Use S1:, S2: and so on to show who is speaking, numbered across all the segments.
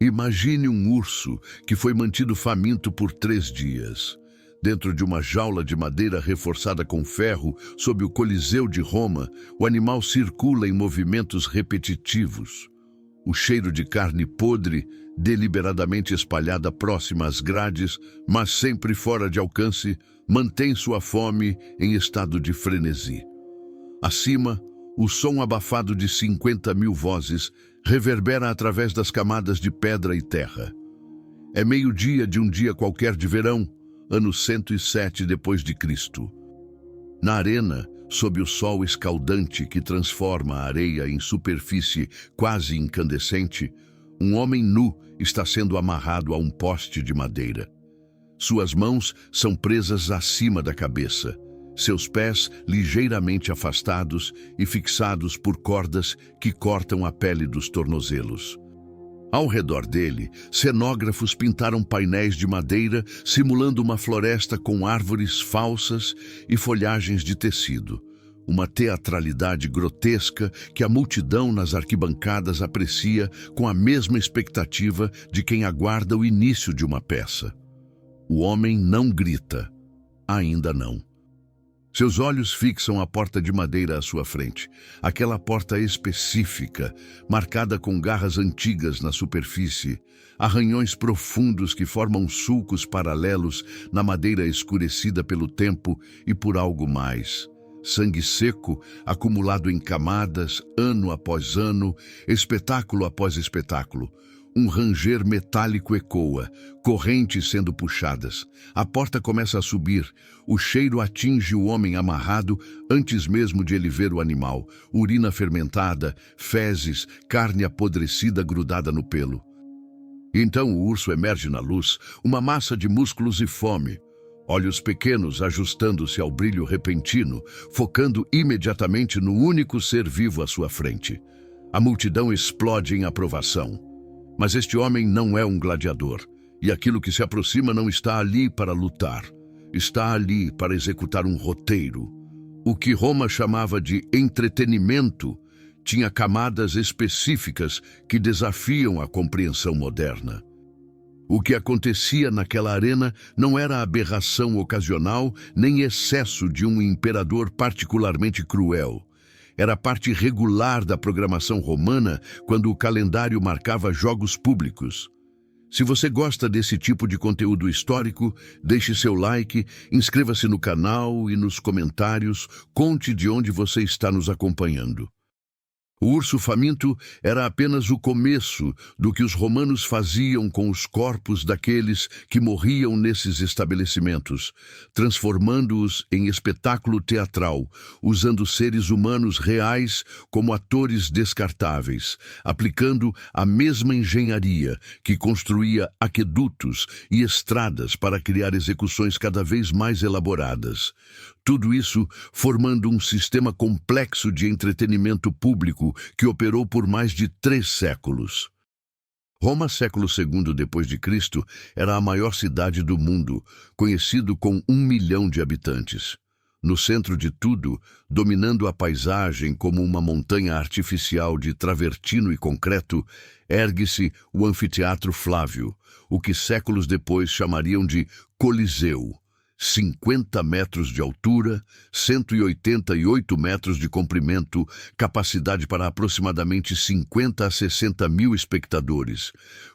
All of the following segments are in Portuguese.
S1: Imagine um urso que foi mantido faminto por 3 dias. Dentro de uma jaula de madeira reforçada com ferro, sob o Coliseu de Roma, o animal circula em movimentos repetitivos. O cheiro de carne podre, deliberadamente espalhada próxima às grades, mas sempre fora de alcance, mantém sua fome em estado de frenesi. Acima, o som abafado de 50.000 vozes reverbera através das camadas de pedra e terra. É meio-dia de um dia qualquer de verão, ano 107 depois de Cristo. Na arena, sob o sol escaldante que transforma a areia em superfície quase incandescente, um homem nu está sendo amarrado a um poste de madeira. Suas mãos são presas acima da cabeça, seus pés ligeiramente afastados e fixados por cordas que cortam a pele dos tornozelos. Ao redor dele, cenógrafos pintaram painéis de madeira simulando uma floresta com árvores falsas e folhagens de tecido. Uma teatralidade grotesca que a multidão nas arquibancadas aprecia com a mesma expectativa de quem aguarda o início de uma peça. O homem não grita. Ainda não. Seus olhos fixam a porta de madeira à sua frente, aquela porta específica, marcada com garras antigas na superfície, arranhões profundos que formam sulcos paralelos na madeira escurecida pelo tempo e por algo mais. Sangue seco, acumulado em camadas, ano após ano, espetáculo após espetáculo. Um ranger metálico ecoa, correntes sendo puxadas. A porta começa a subir. O cheiro atinge o homem amarrado antes mesmo de ele ver o animal. Urina fermentada, fezes, carne apodrecida grudada no pelo. Então o urso emerge na luz, uma massa de músculos e fome. Olhos pequenos ajustando-se ao brilho repentino, focando imediatamente no único ser vivo à sua frente. A multidão explode em aprovação. Mas este homem não é um gladiador, e aquilo que se aproxima não está ali para lutar. Está ali para executar um roteiro. O que Roma chamava de entretenimento tinha camadas específicas que desafiam a compreensão moderna. O que acontecia naquela arena não era aberração ocasional nem excesso de um imperador particularmente cruel. Era parte regular da programação romana quando o calendário marcava jogos públicos. Se você gosta desse tipo de conteúdo histórico, deixe seu like, inscreva-se no canal e nos comentários, conte de onde você está nos acompanhando. O urso faminto era apenas o começo do que os romanos faziam com os corpos daqueles que morriam nesses estabelecimentos, transformando-os em espetáculo teatral, usando seres humanos reais como atores descartáveis, aplicando a mesma engenharia que construía aquedutos e estradas para criar execuções cada vez mais elaboradas. Tudo isso formando um sistema complexo de entretenimento público que operou por mais de 3 séculos. Roma, século II depois de Cristo, era a maior cidade do mundo, conhecido com 1 milhão de habitantes. No centro de tudo, dominando a paisagem como uma montanha artificial de travertino e concreto, ergue-se o Anfiteatro Flávio, o que séculos depois chamariam de Coliseu. 50 metros de altura, 188 metros de comprimento, capacidade para aproximadamente 50 a 60 mil espectadores.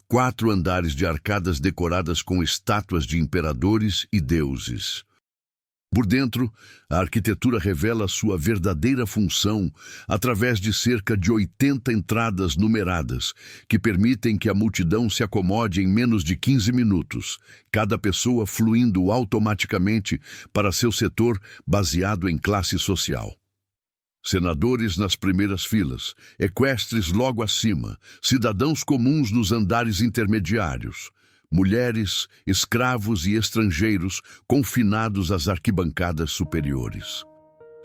S1: 4 andares de arcadas decoradas com estátuas de imperadores e deuses. Por dentro, a arquitetura revela sua verdadeira função através de cerca de 80 entradas numeradas, que permitem que a multidão se acomode em menos de 15 minutos, cada pessoa fluindo automaticamente para seu setor baseado em classe social. Senadores nas primeiras filas, equestres logo acima, cidadãos comuns nos andares intermediários. Mulheres, escravos e estrangeiros confinados às arquibancadas superiores.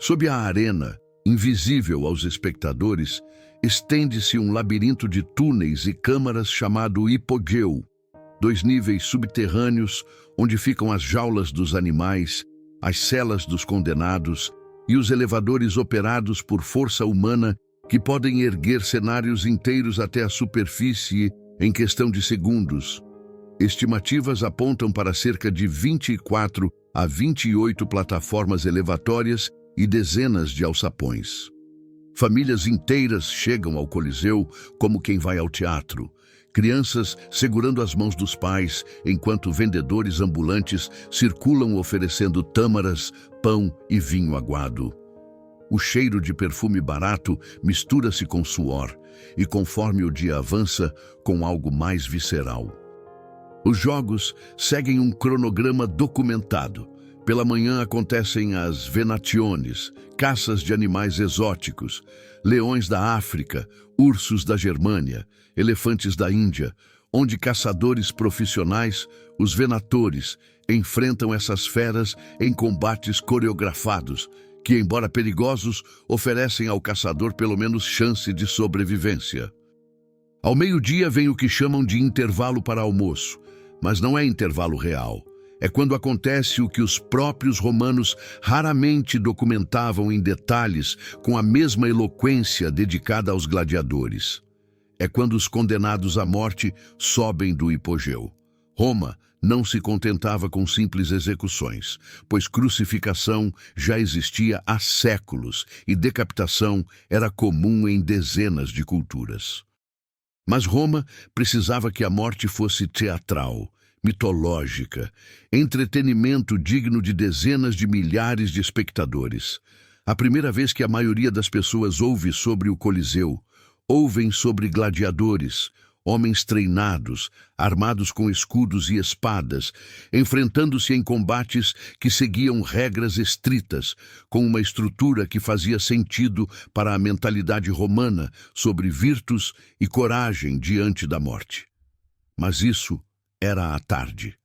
S1: Sob a arena, invisível aos espectadores, estende-se um labirinto de túneis e câmaras chamado hipogeu, 2 níveis subterrâneos onde ficam as jaulas dos animais, as celas dos condenados e os elevadores operados por força humana que podem erguer cenários inteiros até a superfície em questão de segundos. Estimativas apontam para cerca de 24 a 28 plataformas elevatórias e dezenas de alçapões. Famílias inteiras chegam ao Coliseu como quem vai ao teatro. Crianças segurando as mãos dos pais, enquanto vendedores ambulantes circulam oferecendo tâmaras, pão e vinho aguado. O cheiro de perfume barato mistura-se com suor e, conforme o dia avança, com algo mais visceral. Os jogos seguem um cronograma documentado. Pela manhã acontecem as venationes, caças de animais exóticos, leões da África, ursos da Germânia, elefantes da Índia, onde caçadores profissionais, os venatores, enfrentam essas feras em combates coreografados, que, embora perigosos, oferecem ao caçador pelo menos chance de sobrevivência. Ao meio-dia vem o que chamam de intervalo para almoço, mas não é intervalo real. É quando acontece o que os próprios romanos raramente documentavam em detalhes com a mesma eloquência dedicada aos gladiadores. É quando os condenados à morte sobem do hipogeu. Roma não se contentava com simples execuções, pois crucificação já existia há séculos e decapitação era comum em dezenas de culturas. Mas Roma precisava que a morte fosse teatral, mitológica, entretenimento digno de dezenas de milhares de espectadores. A primeira vez que a maioria das pessoas ouve sobre o Coliseu, ouvem sobre gladiadores, homens treinados, armados com escudos e espadas, enfrentando-se em combates que seguiam regras estritas, com uma estrutura que fazia sentido para a mentalidade romana sobre virtus e coragem diante da morte. Mas isso era à tarde.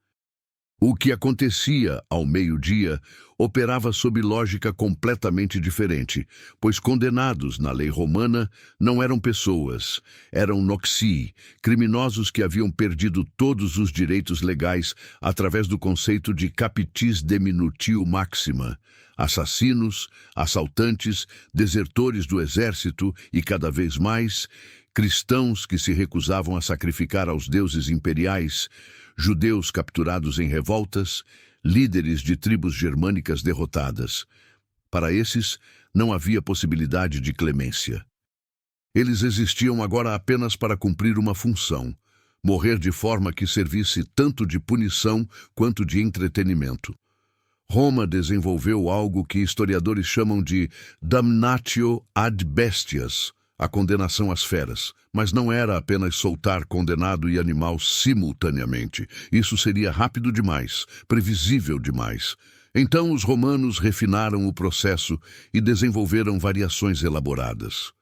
S1: O que acontecia ao meio-dia operava sob lógica completamente diferente, pois condenados na lei romana não eram pessoas, eram noxii, criminosos que haviam perdido todos os direitos legais através do conceito de capitis diminutio maxima, assassinos, assaltantes, desertores do exército e, cada vez mais, cristãos que se recusavam a sacrificar aos deuses imperiais, judeus capturados em revoltas, líderes de tribos germânicas derrotadas. Para esses, não havia possibilidade de clemência. Eles existiam agora apenas para cumprir uma função, morrer de forma que servisse tanto de punição quanto de entretenimento. Roma desenvolveu algo que historiadores chamam de damnatio ad bestias, a condenação às feras, mas não era apenas soltar condenado e animal simultaneamente. Isso seria rápido demais, previsível demais. Então os romanos refinaram o processo e desenvolveram variações elaboradas.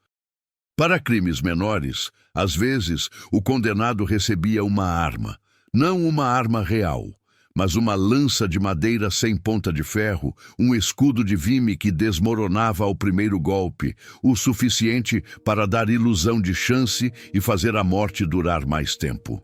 S1: Para crimes menores, às vezes, o condenado recebia uma arma, não uma arma real, mas uma lança de madeira sem ponta de ferro, um escudo de vime que desmoronava ao primeiro golpe, o suficiente para dar ilusão de chance e fazer a morte durar mais tempo.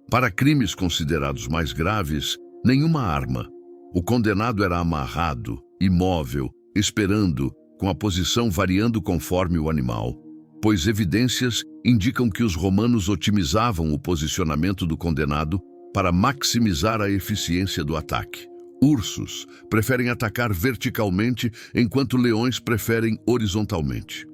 S1: Para crimes considerados mais graves, nenhuma arma. O condenado era amarrado, imóvel, esperando, com a posição variando conforme o animal, pois evidências indicam que os romanos otimizavam o posicionamento do condenado para maximizar a eficiência do ataque. Ursos preferem atacar verticalmente, enquanto leões preferem horizontalmente.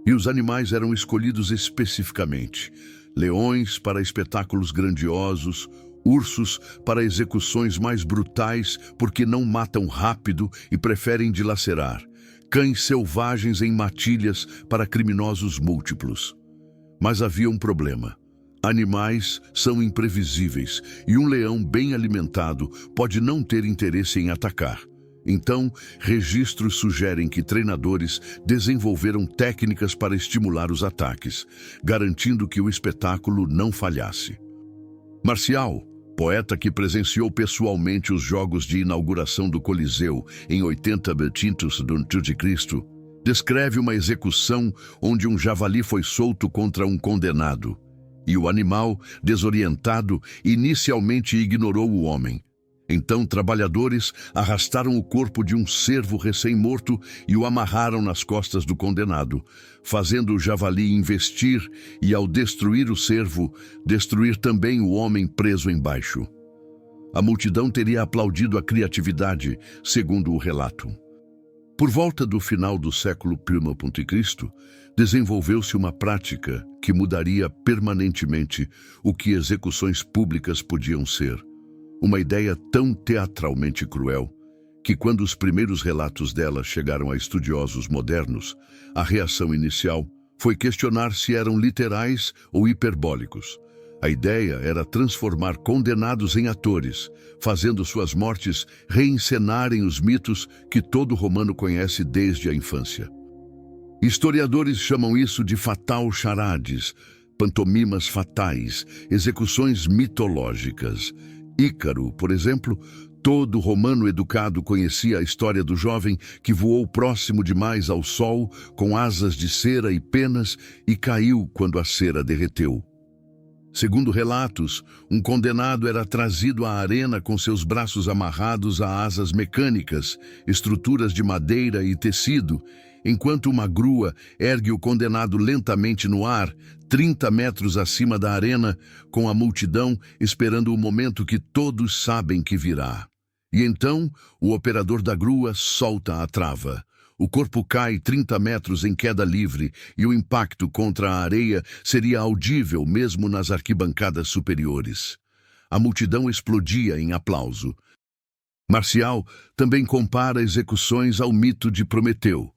S1: E os animais eram escolhidos especificamente. Leões para espetáculos grandiosos, ursos para execuções mais brutais porque não matam rápido e preferem dilacerar. Cães selvagens em matilhas para criminosos múltiplos. Mas havia um problema. Animais são imprevisíveis e um leão bem alimentado pode não ter interesse em atacar. Então, registros sugerem que treinadores desenvolveram técnicas para estimular os ataques, garantindo que o espetáculo não falhasse. Marcial, poeta que presenciou pessoalmente os jogos de inauguração do Coliseu em 80 d.C., descreve uma execução onde um javali foi solto contra um condenado. E o animal, desorientado, inicialmente ignorou o homem. Então trabalhadores arrastaram o corpo de um cervo recém-morto e o amarraram nas costas do condenado, fazendo o javali investir e, ao destruir o cervo, destruir também o homem preso embaixo. A multidão teria aplaudido a criatividade, segundo o relato. Por volta do final do século I a.C., desenvolveu-se uma prática que mudaria permanentemente o que execuções públicas podiam ser. Uma ideia tão teatralmente cruel que, quando os primeiros relatos dela chegaram a estudiosos modernos, a reação inicial foi questionar se eram literais ou hiperbólicos. A ideia era transformar condenados em atores, fazendo suas mortes reencenarem os mitos que todo romano conhece desde a infância. Historiadores chamam isso de fatal charades, pantomimas fatais, execuções mitológicas. Ícaro, por exemplo, todo romano educado conhecia a história do jovem que voou próximo demais ao sol com asas de cera e penas e caiu quando a cera derreteu. Segundo relatos, um condenado era trazido à arena com seus braços amarrados a asas mecânicas, estruturas de madeira e tecido, enquanto uma grua ergue o condenado lentamente no ar, 30 metros acima da arena, com a multidão esperando o momento que todos sabem que virá. E então, o operador da grua solta a trava. O corpo cai 30 metros em queda livre e o impacto contra a areia seria audível mesmo nas arquibancadas superiores. A multidão explodia em aplauso. Marcial também compara execuções ao mito de Prometeu,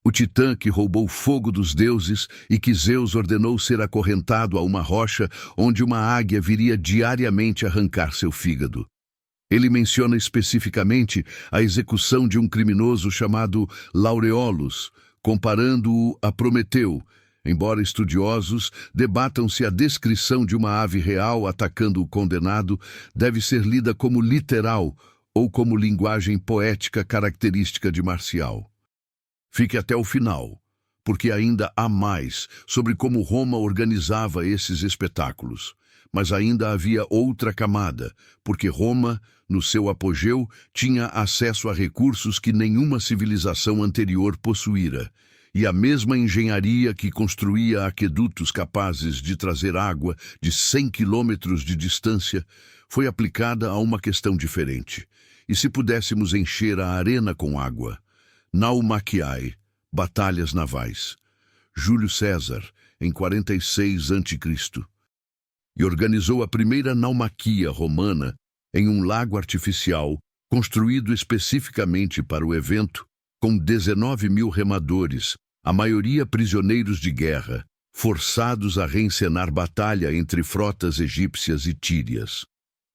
S1: o titã que roubou fogo dos deuses e que Zeus ordenou ser acorrentado a uma rocha onde uma águia viria diariamente arrancar seu fígado. Ele menciona especificamente a execução de um criminoso chamado Laureolus, comparando-o a Prometeu, embora estudiosos debatam se a descrição de uma ave real atacando o condenado deve ser lida como literal ou como linguagem poética característica de Marcial. Fique até o final, porque ainda há mais sobre como Roma organizava esses espetáculos. Mas ainda havia outra camada, porque Roma, no seu apogeu, tinha acesso a recursos que nenhuma civilização anterior possuíra, e a mesma engenharia que construía aquedutos capazes de trazer água de 100 quilômetros de distância foi aplicada a uma questão diferente. E se pudéssemos encher a arena com água? Naumaquiae, batalhas navais. Júlio César, em 46 a.C., e organizou a primeira naumaquia romana em um lago artificial construído especificamente para o evento, com 19.000 remadores, a maioria prisioneiros de guerra, forçados a reencenar batalha entre frotas egípcias e tírias.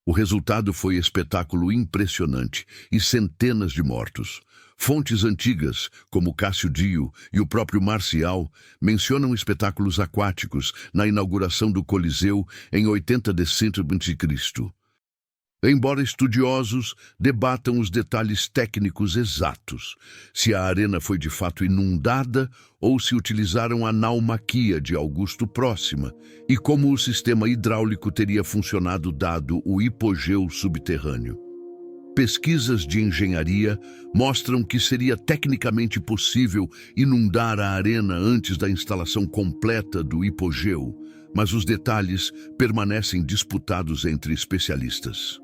S1: O resultado foi espetáculo impressionante e centenas de mortos. Fontes antigas, como Cássio Dio e o próprio Marcial, mencionam espetáculos aquáticos na inauguração do Coliseu em 80 d.C. Embora estudiosos debatam os detalhes técnicos exatos, se a arena foi de fato inundada ou se utilizaram a naumaquia de Augusto Próxima e como o sistema hidráulico teria funcionado dado o hipogeu subterrâneo. Pesquisas de engenharia mostram que seria tecnicamente possível inundar a arena antes da instalação completa do hipogeu, mas os detalhes permanecem disputados entre especialistas.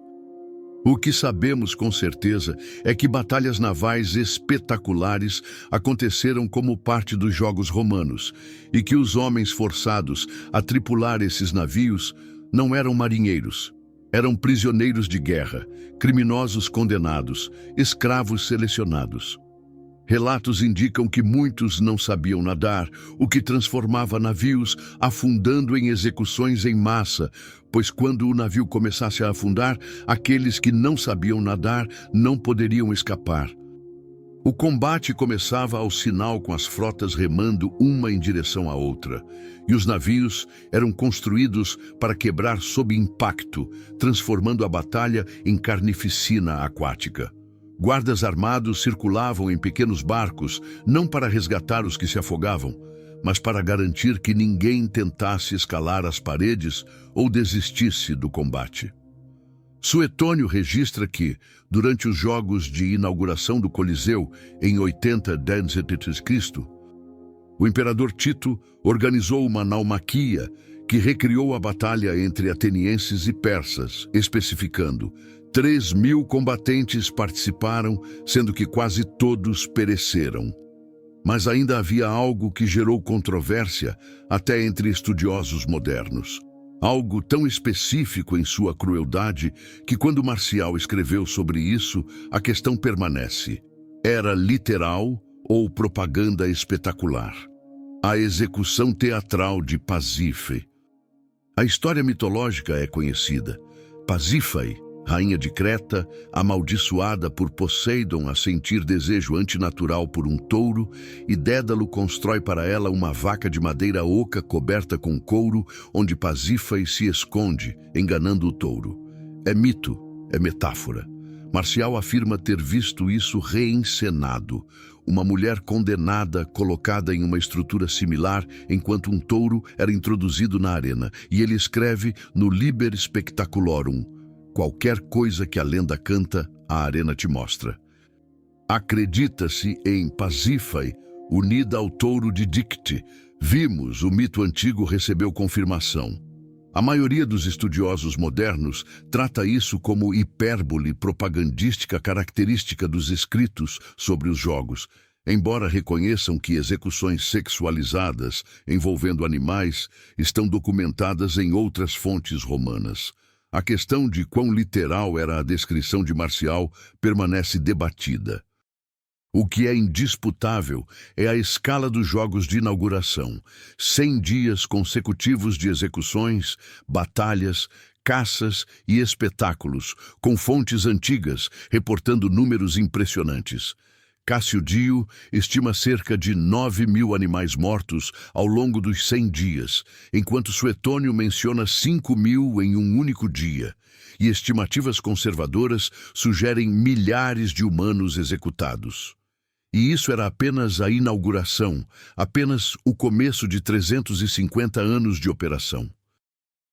S1: O que sabemos com certeza é que batalhas navais espetaculares aconteceram como parte dos Jogos Romanos e que os homens forçados a tripular esses navios não eram marinheiros. Eram prisioneiros de guerra, criminosos condenados, escravos selecionados. Relatos indicam que muitos não sabiam nadar, o que transformava navios afundando em execuções em massa, pois quando o navio começasse a afundar, aqueles que não sabiam nadar não poderiam escapar. O combate começava ao sinal com as frotas remando uma em direção à outra, e os navios eram construídos para quebrar sob impacto, transformando a batalha em carnificina aquática. Guardas armados circulavam em pequenos barcos, não para resgatar os que se afogavam, mas para garantir que ninguém tentasse escalar as paredes ou desistisse do combate. Suetônio registra que, durante os jogos de inauguração do Coliseu, em 80 d.C., o imperador Tito organizou uma naumaquia que recriou a batalha entre atenienses e persas, especificando: 3.000 combatentes participaram, sendo que quase todos pereceram. Mas ainda havia algo que gerou controvérsia até entre estudiosos modernos. Algo tão específico em sua crueldade que, quando Marcial escreveu sobre isso, a questão permanece: era literal ou propaganda espetacular? A execução teatral de Pasífae. A história mitológica é conhecida. Pasífae, rainha de Creta, amaldiçoada por Poseidon a sentir desejo antinatural por um touro, e Dédalo constrói para ela uma vaca de madeira oca coberta com couro, onde Pasífae se esconde, enganando o touro. É mito, é metáfora. Marcial afirma ter visto isso reencenado. Uma mulher condenada colocada em uma estrutura similar enquanto um touro era introduzido na arena. E ele escreve no Liber Spectaculorum: qualquer coisa que a lenda canta, a arena te mostra. Acredita-se em Pasífae unida ao touro de Dicte. Vimos, o mito antigo recebeu confirmação. A maioria dos estudiosos modernos trata isso como hipérbole propagandística característica dos escritos sobre os jogos, embora reconheçam que execuções sexualizadas envolvendo animais estão documentadas em outras fontes romanas. A questão de quão literal era a descrição de Marcial permanece debatida. O que é indisputável é a escala dos jogos de inauguração: 100 dias consecutivos de execuções, batalhas, caças e espetáculos, com fontes antigas reportando números impressionantes. Cássio Dio estima cerca de 9.000 animais mortos ao longo dos 100 dias, enquanto Suetônio menciona 5.000 em um único dia. E estimativas conservadoras sugerem milhares de humanos executados. E isso era apenas a inauguração, apenas o começo de 350 anos de operação.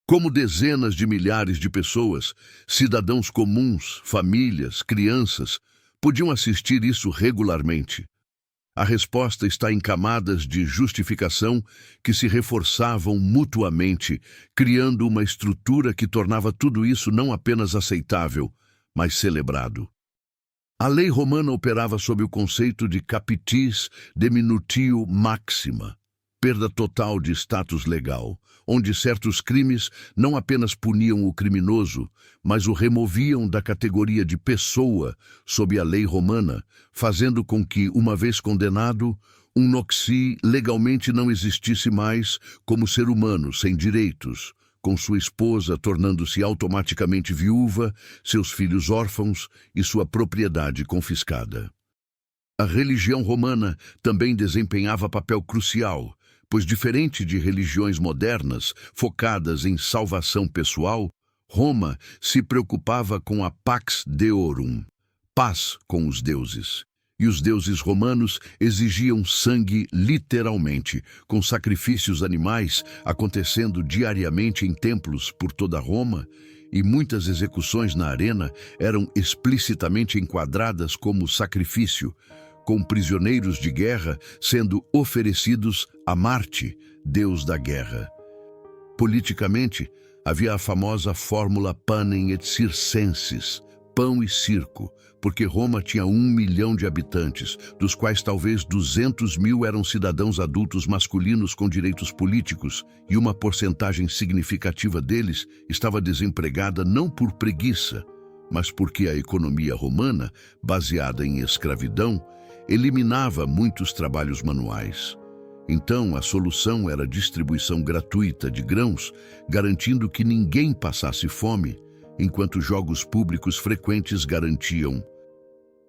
S1: Como dezenas de milhares de pessoas, cidadãos comuns, famílias, crianças, podiam assistir isso regularmente? A resposta está em camadas de justificação que se reforçavam mutuamente, criando uma estrutura que tornava tudo isso não apenas aceitável, mas celebrado. A lei romana operava sob o conceito de capitis diminutio maxima, perda total de status legal, onde certos crimes não apenas puniam o criminoso, mas o removiam da categoria de pessoa sob a lei romana, fazendo com que, uma vez condenado, um noxi legalmente não existisse mais como ser humano sem direitos, com sua esposa tornando-se automaticamente viúva, seus filhos órfãos e sua propriedade confiscada. A religião romana também desempenhava papel crucial, pois, diferente de religiões modernas focadas em salvação pessoal, Roma se preocupava com a pax deorum, paz com os deuses. E os deuses romanos exigiam sangue literalmente, com sacrifícios animais acontecendo diariamente em templos por toda Roma, e muitas execuções na arena eram explicitamente enquadradas como sacrifício, com prisioneiros de guerra sendo oferecidos a Marte, deus da guerra. Politicamente, havia a famosa fórmula panem et circenses, pão e circo, porque Roma tinha 1 milhão de habitantes, dos quais talvez 200.000 eram cidadãos adultos masculinos com direitos políticos, e uma porcentagem significativa deles estava desempregada não por preguiça, mas porque a economia romana, baseada em escravidão, eliminava muitos trabalhos manuais. Então, a solução era a distribuição gratuita de grãos, garantindo que ninguém passasse fome, enquanto jogos públicos frequentes garantiam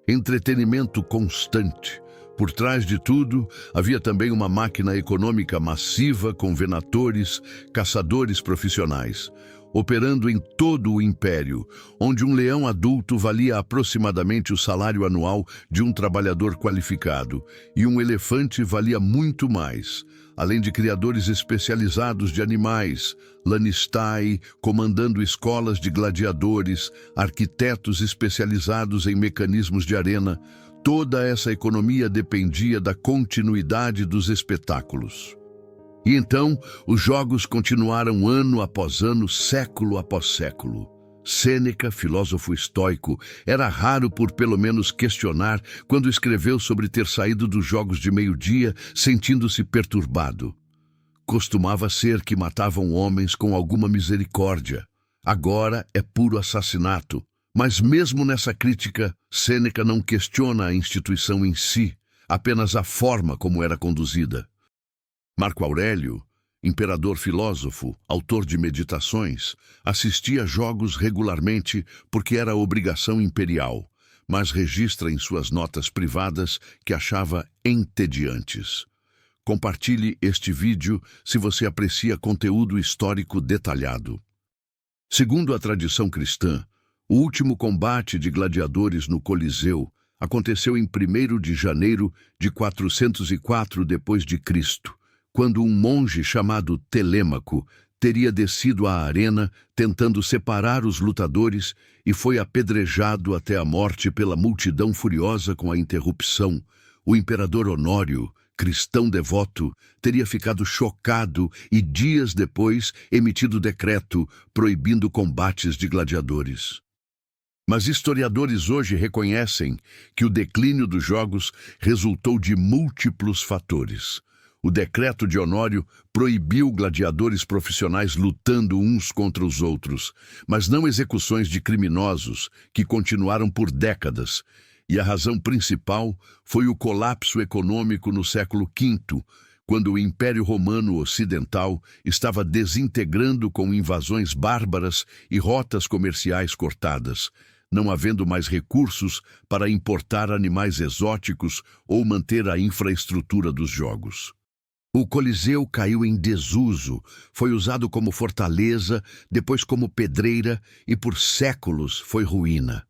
S1: entretenimento constante. Por trás de tudo, havia também uma máquina econômica massiva com venatores, caçadores profissionais. operando em todo o império, onde um leão adulto valia aproximadamente o salário anual de um trabalhador qualificado, e um elefante valia muito mais, além de criadores especializados de animais, lanistai, comandando escolas de gladiadores, arquitetos especializados em mecanismos de arena. Toda essa economia dependia da continuidade dos espetáculos. E então, os jogos continuaram ano após ano, século após século. Sêneca, filósofo estoico, era raro por pelo menos questionar quando escreveu sobre ter saído dos jogos de meio-dia sentindo-se perturbado. Costumava ser que matavam homens com alguma misericórdia. Agora é puro assassinato. Mas mesmo nessa crítica, Sêneca não questiona a instituição em si, apenas a forma como era conduzida. Marco Aurélio, imperador filósofo, autor de Meditações, assistia a jogos regularmente porque era obrigação imperial, mas registra em suas notas privadas que achava entediantes. Compartilhe este vídeo se você aprecia conteúdo histórico detalhado. Segundo a tradição cristã, o último combate de gladiadores no Coliseu aconteceu em 1º de janeiro de 404 d.C., quando um monge chamado Telêmaco teria descido à arena tentando separar os lutadores e foi apedrejado até a morte pela multidão furiosa com a interrupção. O imperador Honório, cristão devoto, teria ficado chocado e dias depois emitido decreto proibindo combates de gladiadores. Mas historiadores hoje reconhecem que o declínio dos jogos resultou de múltiplos fatores. O decreto de Honório proibiu gladiadores profissionais lutando uns contra os outros, mas não execuções de criminosos, que continuaram por décadas. E a razão principal foi o colapso econômico no século V, quando o Império Romano Ocidental estava desintegrando com invasões bárbaras e rotas comerciais cortadas, não havendo mais recursos para importar animais exóticos ou manter a infraestrutura dos jogos. O Coliseu caiu em desuso, foi usado como fortaleza, depois como pedreira e por séculos foi ruína.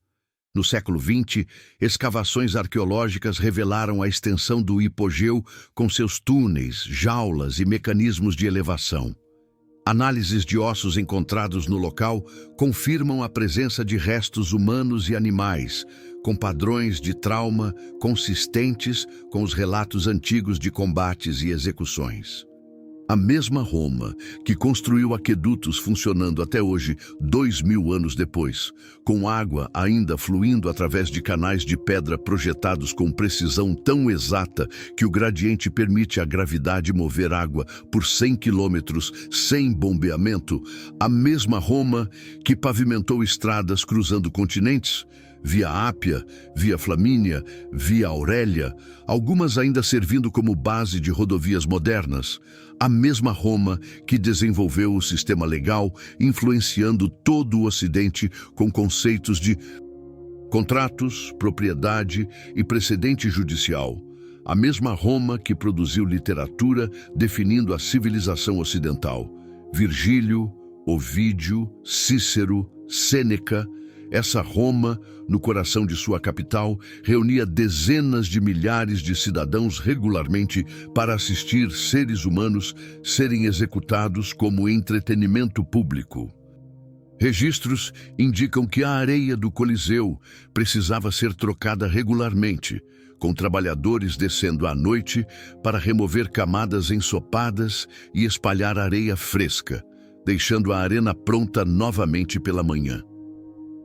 S1: No século XX, escavações arqueológicas revelaram a extensão do hipogeu com seus túneis, jaulas e mecanismos de elevação. Análises de ossos encontrados no local confirmam a presença de restos humanos e animais, com padrões de trauma consistentes com os relatos antigos de combates e execuções. A mesma Roma, que construiu aquedutos funcionando até hoje 2000 anos depois, com água ainda fluindo através de canais de pedra projetados com precisão tão exata que o gradiente permite à gravidade mover água por 100 quilômetros sem bombeamento, a mesma Roma que pavimentou estradas cruzando continentes, Via Ápia, Via Flamínia, Via Aurélia, algumas ainda servindo como base de rodovias modernas. A mesma Roma que desenvolveu o sistema legal, influenciando todo o Ocidente com conceitos de contratos, propriedade e precedente judicial. A mesma Roma que produziu literatura definindo a civilização ocidental. Virgílio, Ovídio, Cícero, Sêneca. Essa Roma, no coração de sua capital, reunia dezenas de milhares de cidadãos regularmente para assistir seres humanos serem executados como entretenimento público. Registros indicam que a areia do Coliseu precisava ser trocada regularmente, com trabalhadores descendo à noite para remover camadas ensopadas e espalhar areia fresca, deixando a arena pronta novamente pela manhã.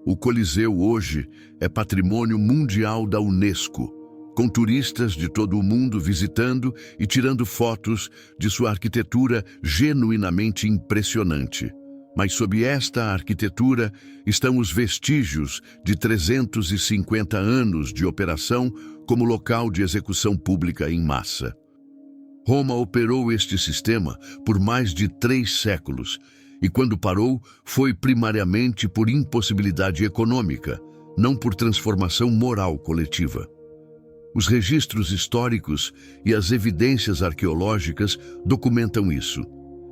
S1: O Coliseu hoje é patrimônio mundial da Unesco, com turistas de todo o mundo visitando e tirando fotos de sua arquitetura genuinamente impressionante. Mas sob esta arquitetura estão os vestígios de 350 anos de operação como local de execução pública em massa. Roma operou este sistema por mais de 3 séculos, e quando parou, foi primariamente por impossibilidade econômica, não por transformação moral coletiva. Os registros históricos e as evidências arqueológicas documentam isso.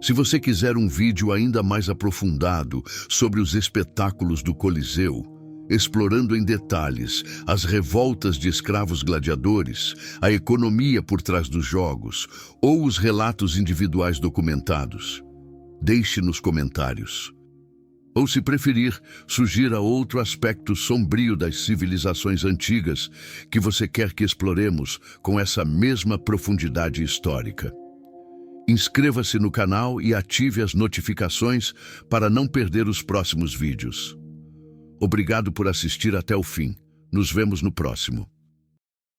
S1: Se você quiser um vídeo ainda mais aprofundado sobre os espetáculos do Coliseu, explorando em detalhes as revoltas de escravos gladiadores, a economia por trás dos jogos ou os relatos individuais documentados, deixe nos comentários. Ou, se preferir, sugira outro aspecto sombrio das civilizações antigas que você quer que exploremos com essa mesma profundidade histórica. Inscreva-se no canal e ative as notificações para não perder os próximos vídeos. Obrigado por assistir até o fim. Nos vemos no próximo.